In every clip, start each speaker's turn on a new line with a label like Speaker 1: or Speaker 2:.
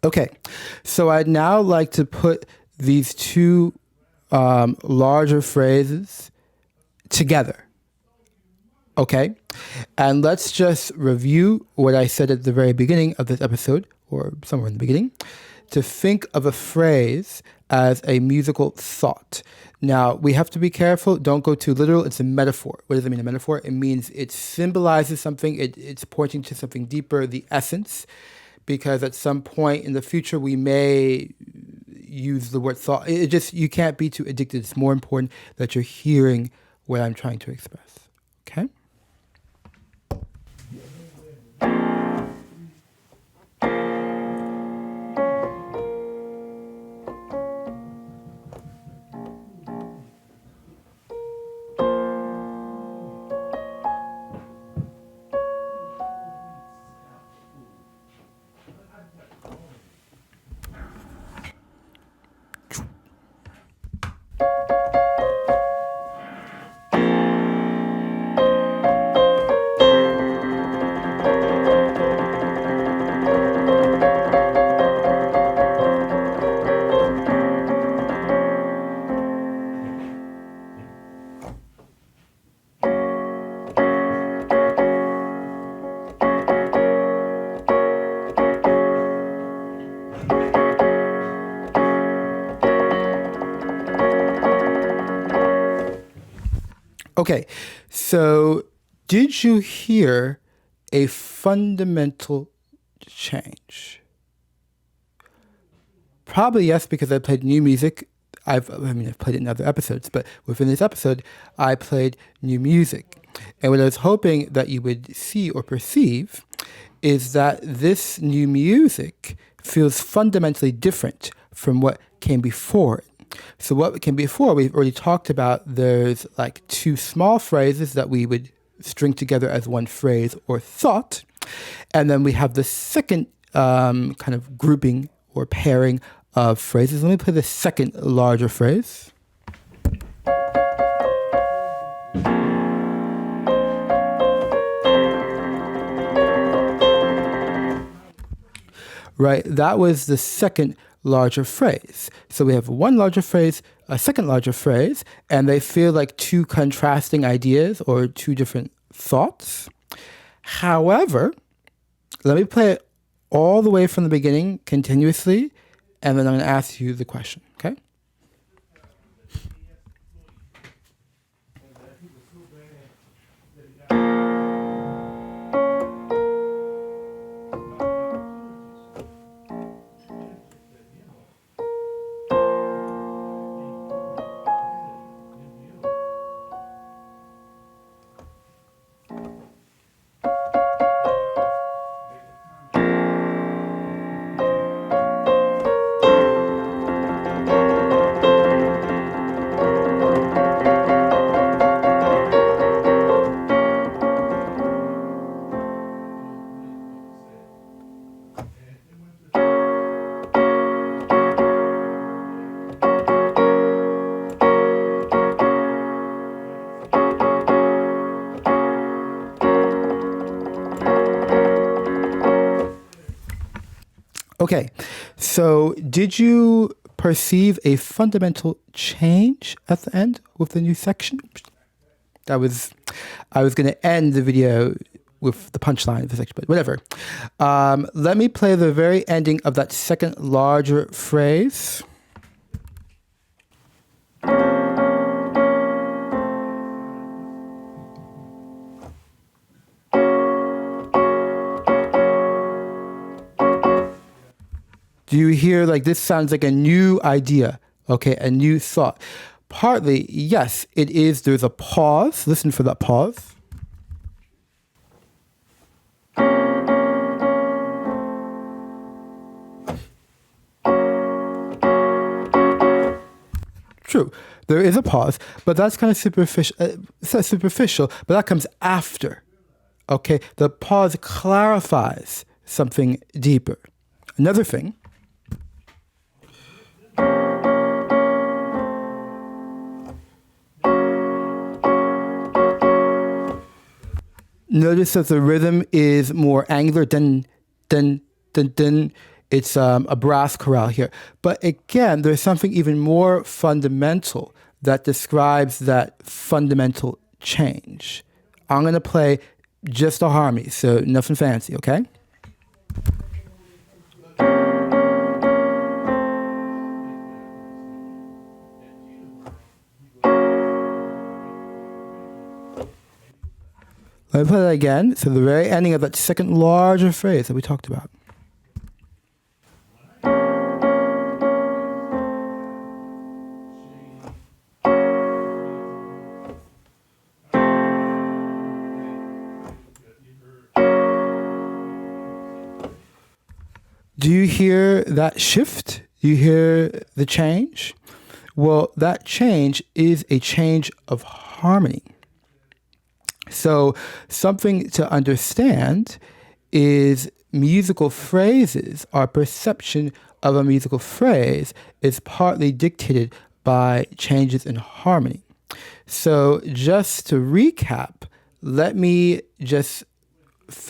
Speaker 1: Okay, so I'd now like to put these two larger phrases together. Okay, and let's just review what I said at the very beginning of this episode, or somewhere in the beginning, to think of a phrase as a musical thought. Now, we have to be careful. Don't go too literal. It's a metaphor. What does it mean, a metaphor? It means it symbolizes something. It's pointing to something deeper, the essence, because at some point in the future, we may use the word thought. You can't be too addicted. It's more important that you're hearing what I'm trying to express. Okay? Okay, so did you hear a fundamental change? Probably yes, because I played new music. I've played it in other episodes, but within this episode, I played new music. And what I was hoping that you would see or perceive is that this new music feels fundamentally different from what came before it. So what came before, we've already talked about, there's like two small phrases that we would string together as one phrase or thought. And then we have the second kind of grouping or pairing of phrases. Let me play the second larger phrase. Right, that was the second larger phrase. So we have one larger phrase, a second larger phrase, and they feel like two contrasting ideas or two different thoughts. However, let me play it all the way from the beginning continuously, and then I'm going to ask you the question, okay? Okay, so did you perceive a fundamental change at the end with the new section? I was going to end the video with the punchline of the section, but whatever. Let me play the very ending of that second larger phrase. Do you hear, like, this sounds like a new idea, okay, a new thought? Partly, yes, it is. There's a pause. Listen for that pause. True, there is a pause, but that's kind of superficial. It's not superficial, but that comes after, okay? The pause clarifies something deeper. Another thing, notice that the rhythm is more angular, dun, dun, dun, dun. It's a brass chorale here. But again, there's something even more fundamental that describes that fundamental change. I'm going to play just a harmony, so nothing fancy, okay? Let me play that again. So the very ending of that second larger phrase that we talked about. Do you hear that shift? Do you hear the change? Well, that change is a change of harmony. So something to understand is musical phrases, our perception of a musical phrase is partly dictated by changes in harmony. So just to recap, let me just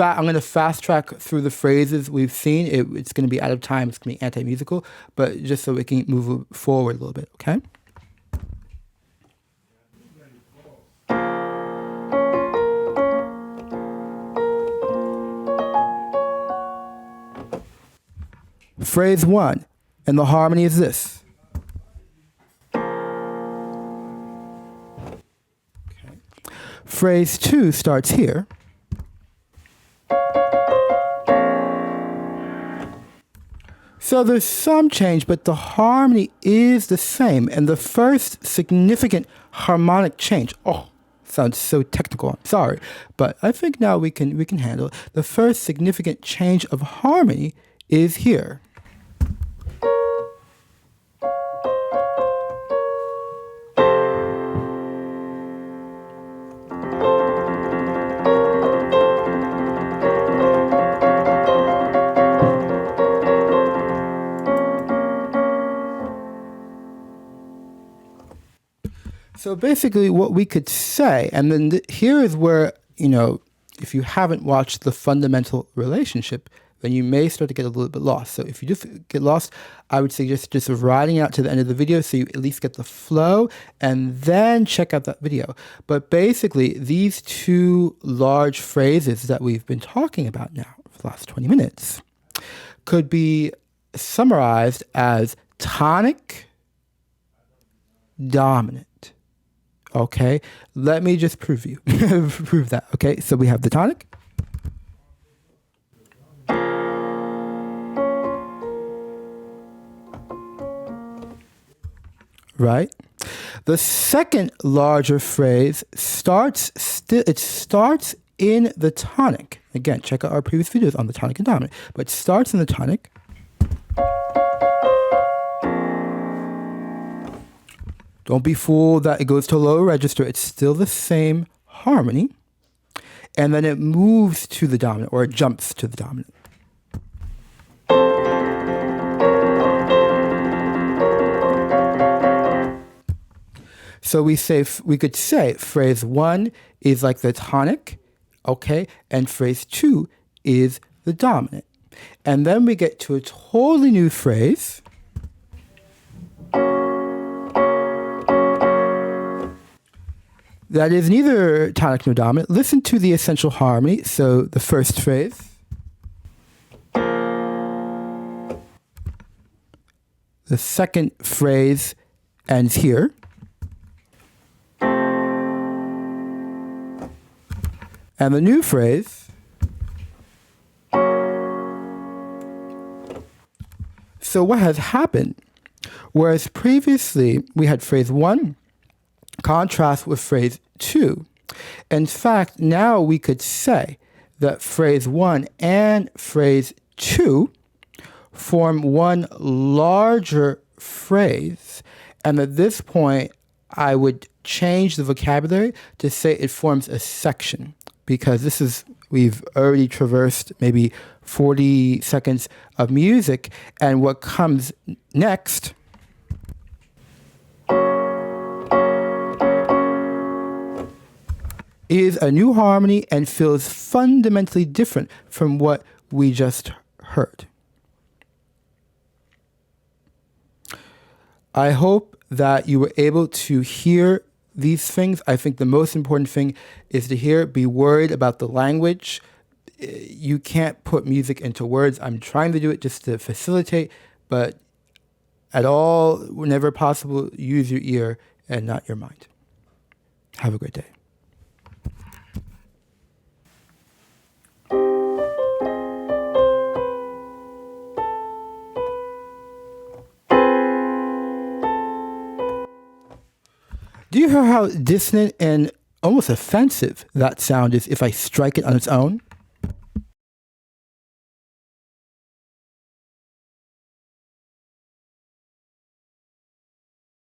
Speaker 1: I'm going to fast track through the phrases we've seen. It's going to be out of time. It's going to be anti-musical, but just so we can move forward a little bit, okay? Phrase 1, and the harmony is this. Okay. Phrase 2 starts here. So there's some change, but the harmony is the same. And the first significant harmonic change, sounds so technical, I'm sorry, but I think now we can handle it. The first significant change of harmony is here. So basically what we could say, and then here is where, if you haven't watched The Fundamental Relationship, then you may start to get a little bit lost. So if you just get lost, I would suggest just riding out to the end of the video so you at least get the flow and then check out that video. But basically, these two large phrases that we've been talking about now for the last 20 minutes could be summarized as tonic, dominant. Okay, let me just prove that. Okay, so we have the tonic. Right? The second larger phrase starts in the tonic. Again, check out our previous videos on the tonic and dominant, but it starts in the tonic. Don't be fooled that it goes to a lower register. It's still the same harmony. And then it moves to the dominant, or it jumps to the dominant. So we could say phrase 1 is like the tonic, okay? And phrase 2 is the dominant. And then we get to a totally new phrase. That is neither tonic nor dominant. Listen to the essential harmony. So the first phrase. The second phrase ends here. And the new phrase. So what has happened? Whereas previously we had phrase 1 contrast with phrase 2. In fact, now we could say that phrase 1 and phrase 2 form one larger phrase. And at this point, I would change the vocabulary to say it forms a section, because we've already traversed maybe 40 seconds of music, and what comes next is a new harmony and feels fundamentally different from what we just heard. I hope that you were able to hear these things. I think the most important thing is to hear, be worried about the language. You can't put music into words. I'm trying to do it just to facilitate, but at all, whenever possible, use your ear and not your mind. Have a great day. Do you hear how dissonant and almost offensive that sound is if I strike it on its own?